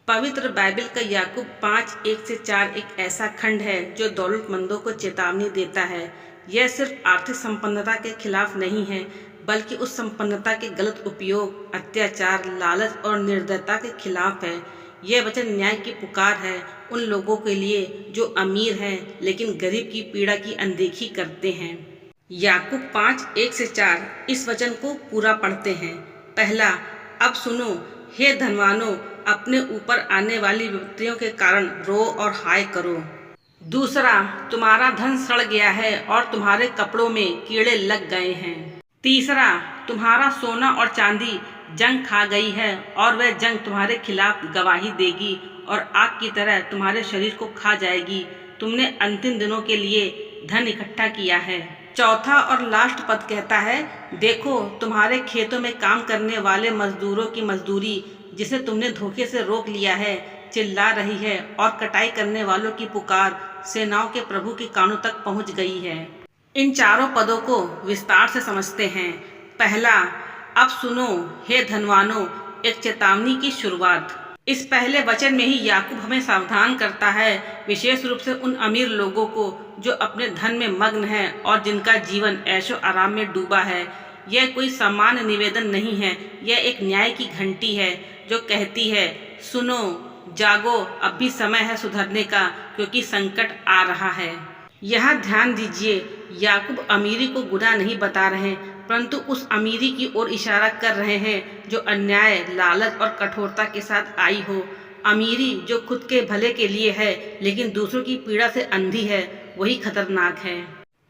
पवित्र बाइबल का याकूब 5:1-4 एक ऐसा खंड है जो दौलतमंदों को चेतावनी देता है। यह सिर्फ आर्थिक संपन्नता के खिलाफ नहीं है, बल्कि उस संपन्नता के गलत उपयोग, अत्याचार, लालच और निर्दयता के खिलाफ है। यह वचन न्याय की पुकार है उन लोगों के लिए जो अमीर हैं लेकिन गरीब की पीड़ा की अनदेखी करते हैं। याकूब 5:1-4 इस वचन को पूरा पढ़ते हैं। पहला, अब सुनो हे धनवानों, अपने ऊपर आने वाली विपत्तियों के कारण रो और हाय करो। दूसरा, तुम्हारा धन सड़ गया है और तुम्हारे कपड़ों में कीड़े लग गए हैं। तीसरा, तुम्हारा सोना और चांदी जंग खा गई है और वह जंग तुम्हारे खिलाफ गवाही देगी और आग की तरह तुम्हारे शरीर को खा जाएगी। तुमने अंतिम दिनों के लिए धन इकट्ठा किया है। चौथा और लास्ट पद कहता है, देखो तुम्हारे खेतों में काम करने वाले मजदूरों की मजदूरी जिसे तुमने धोखे से रोक लिया है चिल्ला रही है और कटाई करने वालों की पुकार सेनाओं के प्रभु के कानों तक पहुंच गई है। इन चारों पदों को विस्तार से समझते हैं। पहला, अब सुनो हे धनवानों, एक चेतावनी की शुरुआत। इस पहले वचन में ही याकूब हमें सावधान करता है, विशेष रूप से उन अमीर लोगों को जो अपने धन में मग्न हैं और जिनका जीवन ऐशो आराम में डूबा है। यह कोई सामान्य निवेदन नहीं है, यह एक न्याय की घंटी है जो कहती है, सुनो, जागो, अब भी समय है सुधरने का, क्योंकि संकट आ रहा है। यहाँ ध्यान दीजिए, याकूब अमीरी को गुनाह नहीं बता रहे, परंतु उस अमीरी की ओर इशारा कर रहे हैं जो अन्याय, लालच और कठोरता के साथ आई हो। अमीरी जो खुद के भले के लिए है लेकिन दूसरों की पीड़ा से अंधी है, वही खतरनाक है।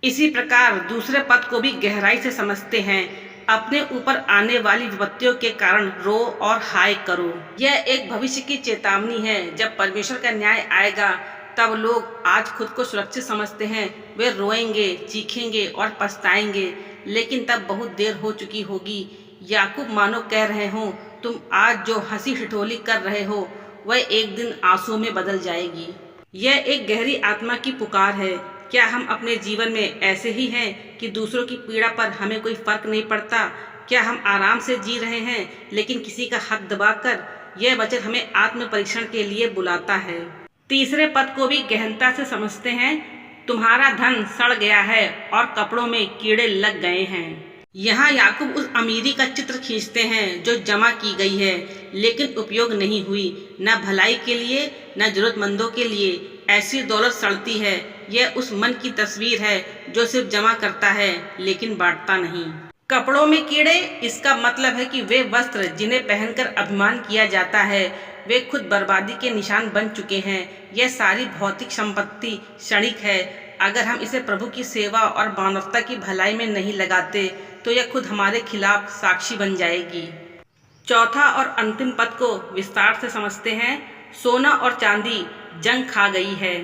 इसी प्रकार दूसरे पद को भी गहराई से समझते हैं। अपने ऊपर आने वाली विपत्तियों के कारण रो और हाय करो। यह एक भविष्य की चेतावनी है। जब परमेश्वर का न्याय आएगा तब लोग आज खुद को सुरक्षित समझते हैं, वे रोएंगे, चीखेंगे और पछताएंगे, लेकिन तब बहुत देर हो चुकी होगी। याकूब मानो कह रहे हो, तुम आज जो हंसी ठिठोली कर रहे हो वह एक दिन आंसू में बदल जाएगी। यह एक गहरी आत्मा की पुकार है। क्या हम अपने जीवन में ऐसे ही हैं कि दूसरों की पीड़ा पर हमें कोई फर्क नहीं पड़ता? क्या हम आराम से जी रहे हैं लेकिन किसी का हक दबाकर? यह वचन हमें आत्म परीक्षण के लिए बुलाता है। तीसरे पद को भी गहनता से समझते हैं। तुम्हारा धन सड़ गया है और कपड़ों में कीड़े लग गए हैं। यहाँ याकूब उस अमीरी का चित्र खींचते हैं जो जमा की गई है लेकिन उपयोग नहीं हुई, न भलाई के लिए न जरूरतमंदों के लिए। ऐसी दौलत सड़ती है। यह उस मन की तस्वीर है जो सिर्फ जमा करता है लेकिन बांटता नहीं। कपड़ों में कीड़े, इसका मतलब है कि वे वस्त्र जिन्हें पहनकर अभिमान किया जाता है वे खुद बर्बादी के निशान बन चुके हैं। यह सारी भौतिक संपत्ति क्षणिक है। अगर हम इसे प्रभु की सेवा और मानवता की भलाई में नहीं लगाते तो यह खुद हमारे खिलाफ साक्षी बन जाएगी। चौथा और अंतिम पद को विस्तार से समझते हैं। सोना और चांदी जंग खा गई है।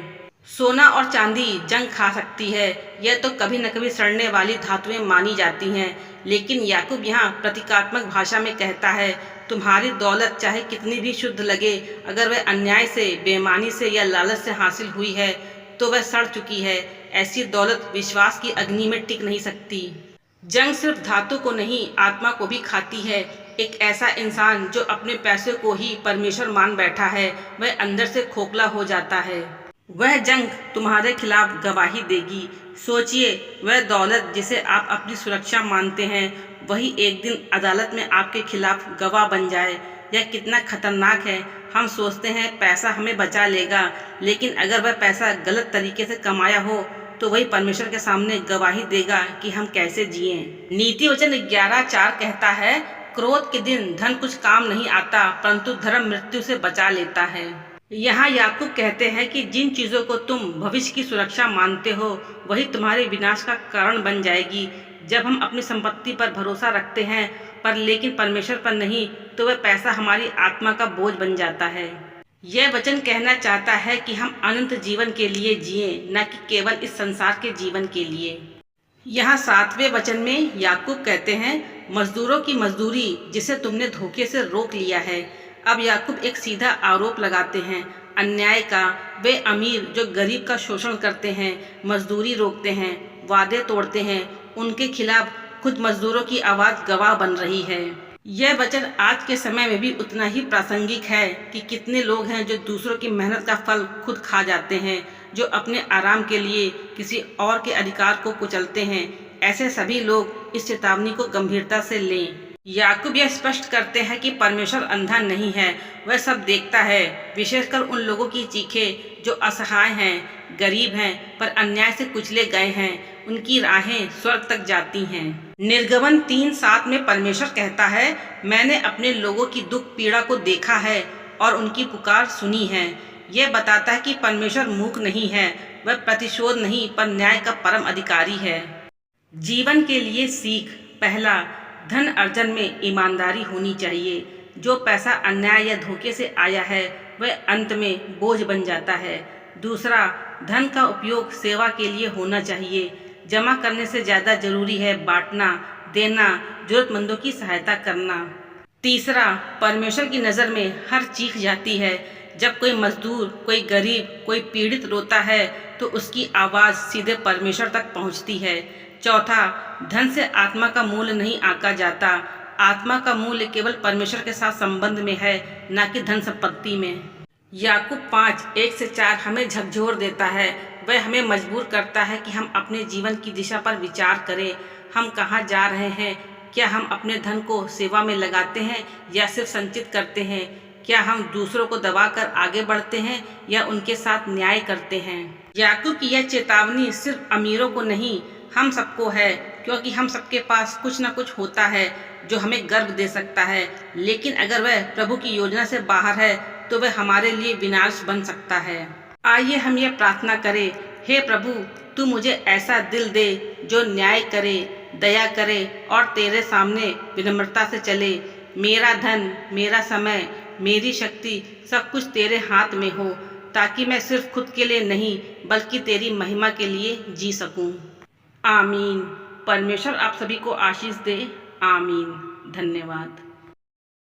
सोना और चांदी जंग खा सकती है, यह तो कभी न कभी सड़ने वाली धातुएं मानी जाती हैं, लेकिन याकूब यहाँ प्रतीकात्मक भाषा में कहता है, तुम्हारी दौलत चाहे कितनी भी शुद्ध लगे, अगर वह अन्याय से, बेईमानी से या लालच से हासिल हुई है तो वह सड़ चुकी है। ऐसी दौलत विश्वास की अग्नि में टिक नहीं सकती। जंग सिर्फ धातु को नहीं, आत्मा को भी खाती है। एक ऐसा इंसान जो अपने पैसे को ही परमेश्वर मान बैठा है, वह अंदर से खोखला हो जाता है। वह जंग तुम्हारे खिलाफ गवाही देगी। सोचिए, वह दौलत जिसे आप अपनी सुरक्षा मानते हैं, वही एक दिन अदालत में आपके खिलाफ गवाह बन जाए। यह कितना खतरनाक है। हम सोचते हैं पैसा हमें बचा लेगा, लेकिन अगर वह पैसा गलत तरीके से कमाया हो तो वही परमेश्वर के सामने गवाही देगा कि हम कैसे जिए। नीति वचन 11:4 कहता है, क्रोध के दिन धन कुछ काम नहीं आता, परंतु धर्म मृत्यु से बचा लेता है। यहाँ याकूब कहते हैं कि जिन चीज़ों को तुम भविष्य की सुरक्षा मानते हो वही तुम्हारे विनाश का कारण बन जाएगी। जब हम अपनी संपत्ति पर भरोसा रखते हैं पर लेकिन परमेश्वर पर नहीं, तो वह पैसा हमारी आत्मा का बोझ बन जाता है। यह वचन कहना चाहता है कि हम अनंत जीवन के लिए जिएं, न कि केवल इस संसार के जीवन के लिए। यहाँ 7वें वचन में याकूब कहते हैं, मजदूरों की मजदूरी जिसे तुमने धोखे से रोक लिया है। अब याकूब एक सीधा आरोप लगाते हैं अन्याय का। वे अमीर जो गरीब का शोषण करते हैं, मजदूरी रोकते हैं, वादे तोड़ते हैं, उनके खिलाफ खुद मजदूरों की आवाज़ गवाह बन रही है। यह वचन आज के समय में भी उतना ही प्रासंगिक है कि कितने लोग हैं जो दूसरों की मेहनत का फल खुद खा जाते हैं, जो अपने आराम के लिए किसी और के अधिकार को कुचलते हैं। ऐसे सभी लोग इस चेतावनी को गंभीरता से लें। याकूब यह स्पष्ट करते हैं कि परमेश्वर अंधा नहीं है, वह सब देखता है, विशेषकर उन लोगों की चीखें जो असहाय हैं, गरीब हैं, पर अन्याय से कुचले गए हैं। उनकी राहें स्वर्ग तक जाती हैं। निर्गमन 3:7 में परमेश्वर कहता है, मैंने अपने लोगों की दुख पीड़ा को देखा है और उनकी पुकार सुनी है। यह बताता है कि परमेश्वर मूक नहीं है, वह प्रतिशोध नहीं पर न्याय का परम अधिकारी है। जीवन के लिए सीख। पहला, धन अर्जन में ईमानदारी होनी चाहिए। जो पैसा अन्याय या धोखे से आया है वह अंत में बोझ बन जाता है। दूसरा, धन का उपयोग सेवा के लिए होना चाहिए। जमा करने से ज़्यादा जरूरी है बांटना, देना, जरूरतमंदों की सहायता करना। तीसरा, परमेश्वर की नज़र में हर चीख जाती है। जब कोई मजदूर, कोई गरीब, कोई पीड़ित रोता है तो उसकी आवाज़ सीधे परमेश्वर तक पहुंचती है। चौथा, धन से आत्मा का मूल्य नहीं आंका जाता। आत्मा का मूल्य केवल परमेश्वर के साथ संबंध में है, न कि धन संपत्ति में। याकूब 5:1-4 हमें झकझोर देता है। वह हमें मजबूर करता है कि हम अपने जीवन की दिशा पर विचार करें। हम कहाँ जा रहे हैं? क्या हम अपने धन को सेवा में लगाते हैं या सिर्फ संचित करते हैं? क्या हम दूसरों को दबाकर आगे बढ़ते हैं या उनके साथ न्याय करते हैं? याकूब की यह चेतावनी सिर्फ अमीरों को नहीं, हम सबको है, क्योंकि हम सबके पास कुछ न कुछ होता है जो हमें गर्व दे सकता है, लेकिन अगर वह प्रभु की योजना से बाहर है तो वह हमारे लिए विनाश बन सकता है। आइए हम यह प्रार्थना करें, हे प्रभु, तू मुझे ऐसा दिल दे जो न्याय करे, दया करे और तेरे सामने विनम्रता से चले। मेरा धन, मेरा समय, मेरी शक्ति सब कुछ तेरे हाथ में हो, ताकि मैं सिर्फ खुद के लिए नहीं बल्कि तेरी महिमा के लिए जी सकूं। आमीन। परमेश्वर आप सभी को आशीष दे। आमीन। धन्यवाद।